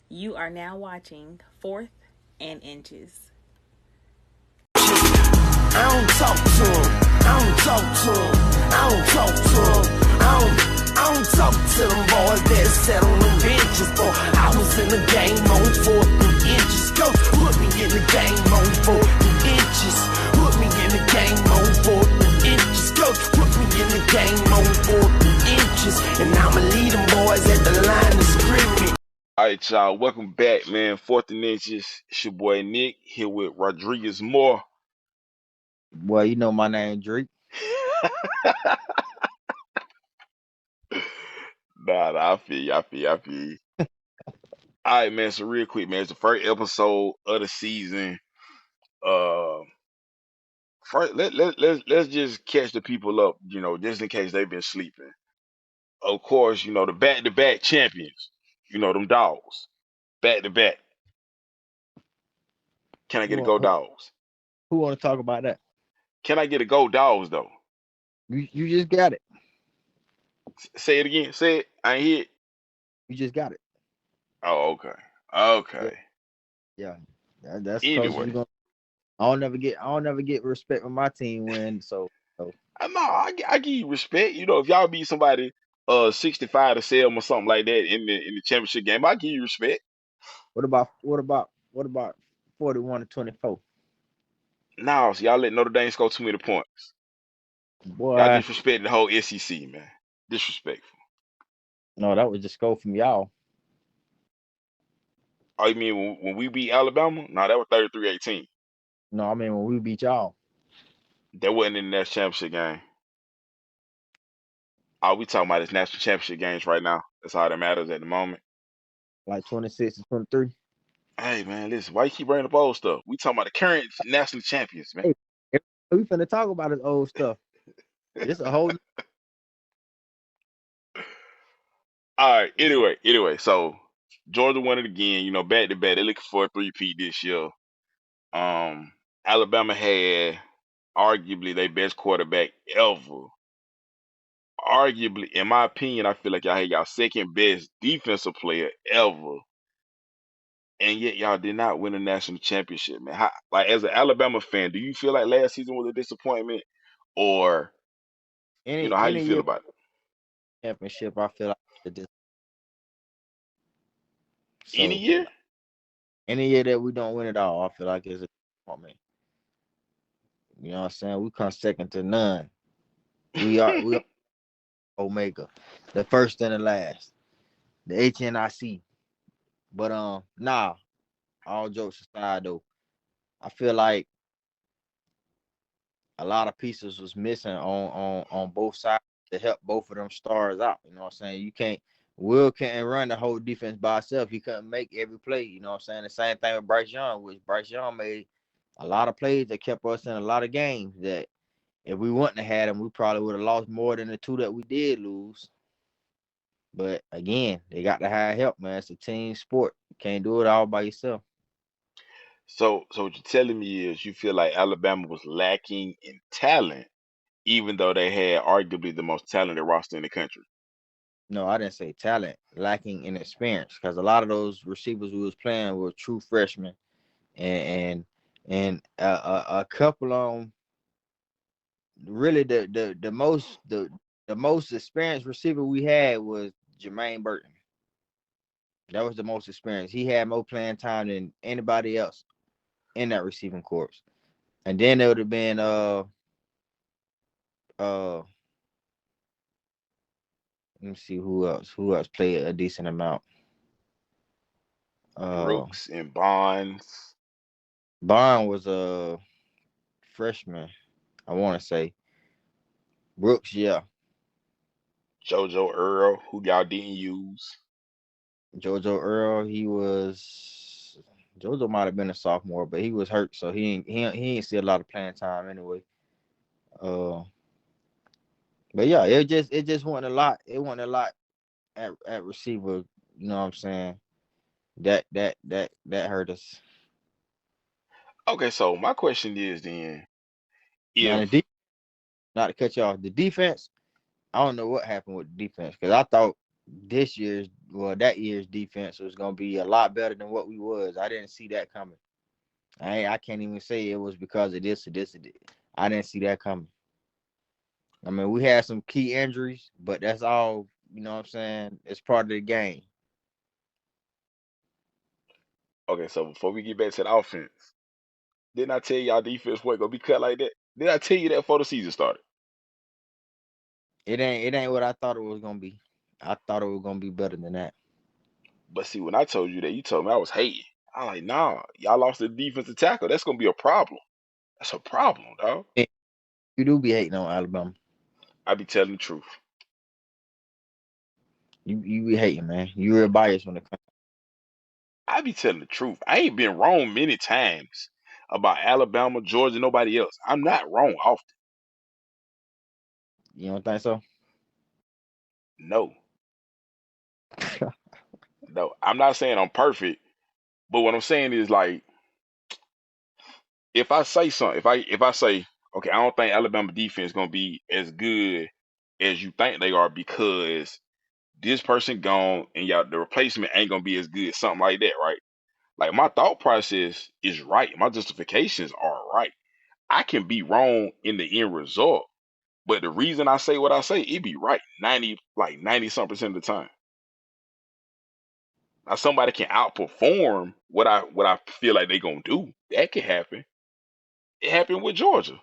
You are now watching Fourth and Inches. I don't talk to him. I don't talk to him. I don't talk to him. I don't talk to them boys that sat on them benches. For I was in the game on 4 3 inches. Coach put me in the game on 4 3 inches. Put me in the game on 4 3 inches. Coach put me in the game on 4 3 inches. And I'ma lead them boys at the line of scrimmage. All right, y'all. Welcome back, man. Fourth and Inches. It's your boy Nick here with Rodriguez Moore. Well, you know my name, Drake. Nah, I feel you. I feel you. All right, man. So real quick, man. It's the first episode of the season. Uh, first, let's just catch the people up. Just in case they've been sleeping. Of course, the back-to-back champions. Them dogs. Back to back. Can I get a Who go dogs? who want to talk about that? Can I get a go dogs though? You just got it. Say it again. Say it. I ain't hear it. You just got it. Oh, okay. Yeah, Okay. yeah. That's close as Anyway, you gonna. I don't never get respect when my team wins. So I give you respect. If y'all beat somebody 65 to 7 or something like that in the championship game, I give you respect. what about 41-24? Now, so y'all let Notre Dame score too many points. Y'all Boy, disrespected the whole SEC, man. Disrespectful. no, that was just go from y'all. Oh, you mean when we beat Alabama? No, that was 33-18. No, I mean when we beat y'all, That wasn't in the national championship game. All we talking about is national championship games right now. That's all that matters at the moment. like 26-23. Hey, man, listen. Why you keep bringing up old stuff? We talking about the current national champions, man. Hey, we finna talk about this old stuff. This a whole. All right. Anyway, so Georgia won it again. Back to back. They're looking for a three-peat this year. Um, Alabama had arguably their best quarterback ever. Arguably, in my opinion, I feel like y'all had y'all second best defensive player ever, and yet y'all did not win a national championship, man. Like as an Alabama fan, do you feel like last season was a disappointment, or any how you any feel year about it? championship, I feel like Any so. year? Any year that we don't win it all, I feel like it's a disappointment. You know what I'm saying? We come second to none. We are Omega, the first and the last, the HNIC. But nah. All jokes aside, though, I feel like a lot of pieces was missing on both sides to help both of them stars out. You know what I'm saying? You can't. Will can't run the whole defense by himself. He couldn't make every play. You know what I'm saying? The same thing with Bryce Young, which Bryce Young made a lot of plays that kept us in a lot of games that if we wouldn't have had him, we probably would have lost more than the two that we did lose. But again, they got to have help, man. It's a team sport. You can't do it all by yourself. So what you're telling me is you feel like Alabama was lacking in talent, even though they had arguably the most talented roster in the country. No, I didn't say talent, lacking in experience, because a lot of those receivers we was playing were true freshmen, and a couple of them really the most experienced receiver we had was Jermaine Burton. That was the most experienced. He had more playing time than anybody else in that receiving corps. And then there would have been uh let me see who else played a decent amount. Uh Brooks and Bonds, Bond was a freshman, I want to say. Brooks, yeah. JoJo Earl, who y'all didn't use. JoJo Earl, JoJo might have been a sophomore, but he was hurt, so he ain't see a lot of playing time anyway. Uh but yeah, it just wasn't a lot. It wasn't a lot at receiver, you know what I'm saying? That hurt us. Okay, so my question is then, Now if not to cut you off, the defense, I don't know what happened with the defense because I thought this year's well, that year's defense was gonna be a lot better than what we was. I didn't see that coming. I can't even say it was because of this or this or this. I didn't see that coming. I mean, we had some key injuries, but that's all. You know what I'm saying? It's part of the game. Okay, so before we get back to the offense, didn't I tell y'all defense wasn't gonna be cut like that? Did I tell you that before the season started? It ain't what I thought it was gonna be. I thought it was gonna be better than that. But see, when I told you that, you told me I was hating. I'm like, nah, y'all lost the defensive tackle. That's gonna be a problem. That's a problem, dog. Yeah, you do be hating on Alabama. I be telling the truth. You be hating, man. You real biased when it comes. I be telling the truth. I ain't been wrong many times about Alabama, Georgia, nobody else. I'm not wrong often. You don't think so? No, no. I'm not saying I'm perfect, but what I'm saying is like if I say something, if I say, okay, I don't think Alabama defense gonna be as good as you think they are because this person gone and y'all the replacement ain't gonna be as good, something like that, right? Like my thought process is right. My justifications are right. I can be wrong in the end result, but the reason I say what I say, it be right 90 some percent of the time. Now somebody can outperform what I feel like they gonna do. That can happen. It happened with Georgia.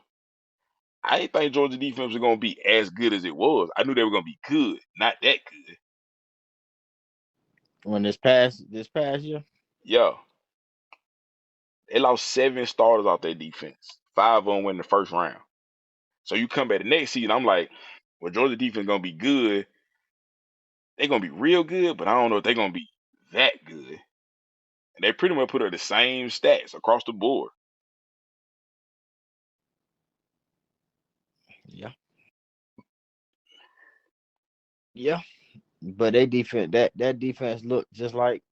I didn't think Georgia defense was gonna be as good as it was. I knew they were gonna be good, not that good. When this past year, Yeah, they lost 7 starters off their defense. 5 of them went in the first round. So you come back the next season, I'm like, well, Georgia defense gonna be good. They're gonna be real good, but I don't know if they're gonna be that good. And they pretty much put up the same stats across the board. yeah, yeah. But they defense that defense looked just like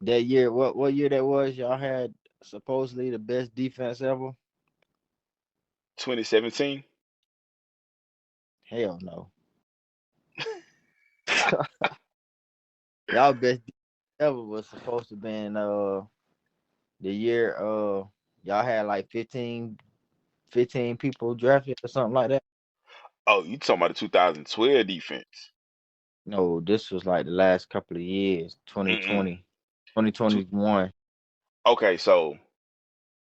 that year. What year that was? Y'all had supposedly the best defense ever. 2017. Hell no. Y'all best defense ever was supposed to been the year y'all had like 15 people drafted or something like that. Oh, you talking about the 2012 defense? No, this was like the last couple of years, Mm-mm. 2020, Two, 2021. okay, so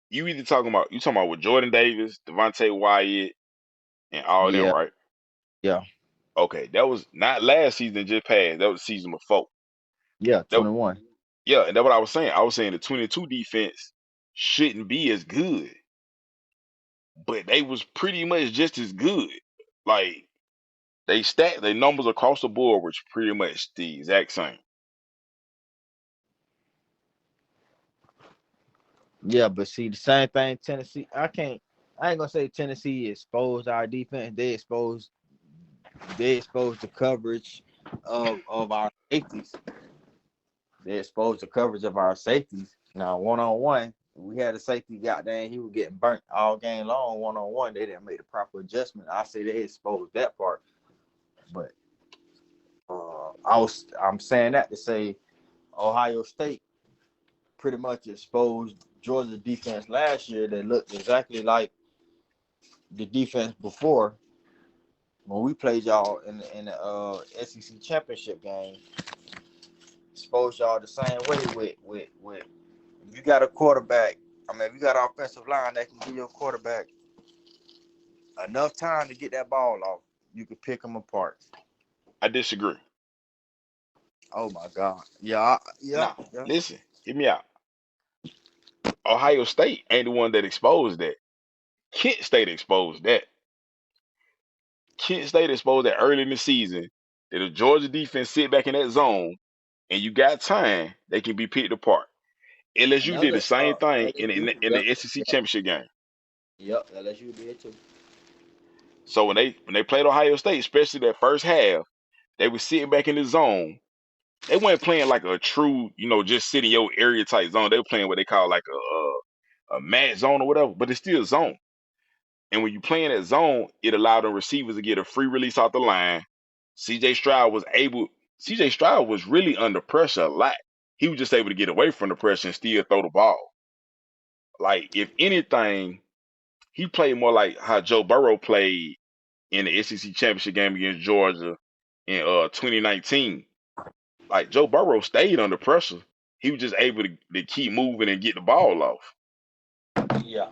you talking about with Jordan Davis, Devontae Wyatt, and all them, Yeah, right? yeah, Okay, that was not last season just passed. That was the season before. yeah, That, 21. yeah, and that's what I was saying. I was saying the 22 defense shouldn't be as good, but they was pretty much just as good. Like their numbers across the board was pretty much the exact same. Yeah, but see the same thing Tennessee. I ain't gonna say Tennessee exposed our defense. They exposed the coverage of our safeties. They exposed the coverage of our safeties. Now, one on one, we had a safety goddamn, he was getting burnt all game long. One on one, they didn't make the proper adjustment. I say they exposed that part, but I'm saying that to say Ohio State pretty much exposed Georgia defense last year. They looked exactly like the defense before when we played y'all in the SEC championship game. Exposed y'all the same way with if you got a quarterback. I mean, if you got an offensive line that can give your quarterback enough time to get that ball off, you can pick them apart. I disagree. Oh my God! Yeah, yeah, Now, yeah. listen, hear me out. Ohio State ain't the one that exposed that. Kent State exposed that. Kent State exposed that early in the season that if Georgia defense sit back in that zone and you got time, they can be picked apart. LSU did the Another same thing in, LSU. in, in Yep, the SEC yep, championship game. yep. LSU did too. So when they played Ohio State, especially that first half, they were sitting back in the zone. They weren't playing like a true, just sitting your area type zone. They were playing what they call like a match zone or whatever, but it's still zone. And when you play in that zone, it allowed the receivers to get a free release off the line. CJ Stroud was able. CJ Stroud was really under pressure a lot. He was just able to get away from the pressure and still throw the ball. Like, if anything, he played more like how Joe Burrow played in the SEC championship game against Georgia in 2019. Like, Joe Burrow stayed under pressure. He was just able to keep moving and get the ball off. Yeah.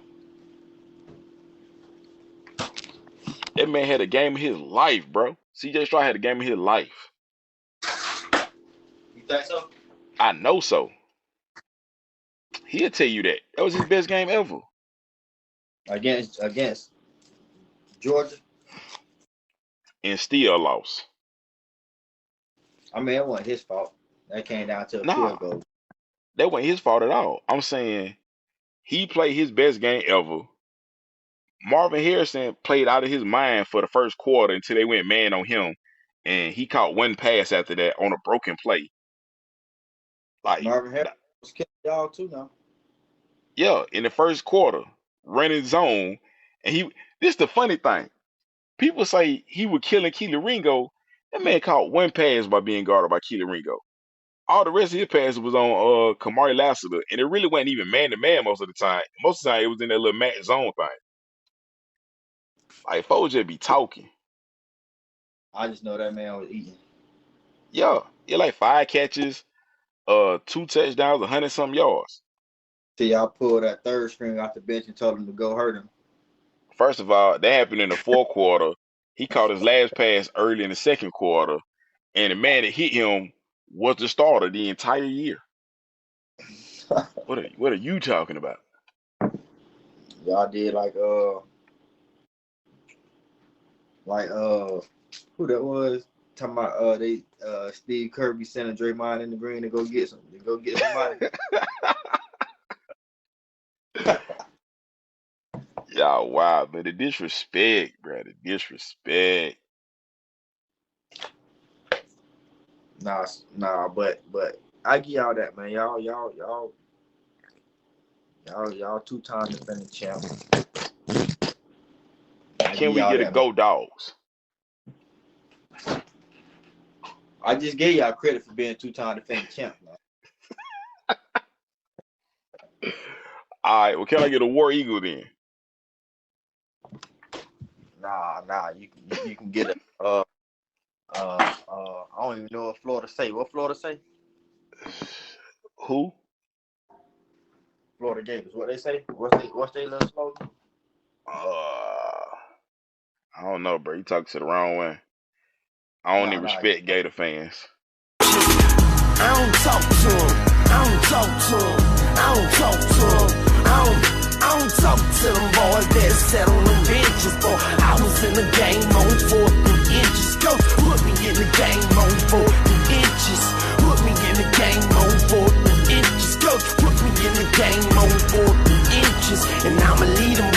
That man had a game of his life, bro. CJ Stroud had a game of his life. You think so? I know so. He'll tell you that. That was his best game ever. Against Georgia. And still lost. I mean, it wasn't his fault. That came down to a Nah, field goal. that wasn't his fault at all. I'm saying he played his best game ever. Marvin Harrison played out of his mind for the first quarter until they went man on him. And he caught one pass after that on a broken play. Like, Marvin Harrison was killing y'all too now. yeah, in the first quarter, running zone. And this the funny thing. People say he was killing Keely Ringo. That man caught one pass by being guarded by Keely Ringo. All the rest of his passes was on Kamari Lassiter, and it really wasn't even man-to-man most of the time. Most of the time, it was in that little match zone thing. Like, folks just be talking. I just know that man was eating. Yeah, like 5 catches, 2 touchdowns, 100-something yards. Till y'all pulled that third string off the bench and told him to go hurt him. First of all, that happened in the fourth quarter. He caught his last pass early in the second quarter, and the man that hit him was the starter the entire year. What are you talking about? Y'all did like who that was? Talking about they Steve Kirby sending Draymond in the green to go get somebody. Y'all, wow, man, the disrespect, bro, the disrespect. Nah, but I give y'all that, man. Y'all 2-time defending champs. Can we get a go dogs? I just gave y'all credit for being 2-time defending champ, man. All right, well, can I get a War Eagle then? Nah, you can get a I don't even know what Florida say. What Florida say? Who? Florida Gators. What they say? What's their little slogan? I don't know, bro. You talking to the wrong one. I don't even respect Gator fans. I don't talk to him. I don't talk to him. I don't talk to him. I don't talk to them boys that sat on the benches, boy. I was in the game on 4th inches. Coach put me in the game on 4th inches. Put me in the game on 4th inches. Coach put me in the game on 4th inches. And I'ma lead them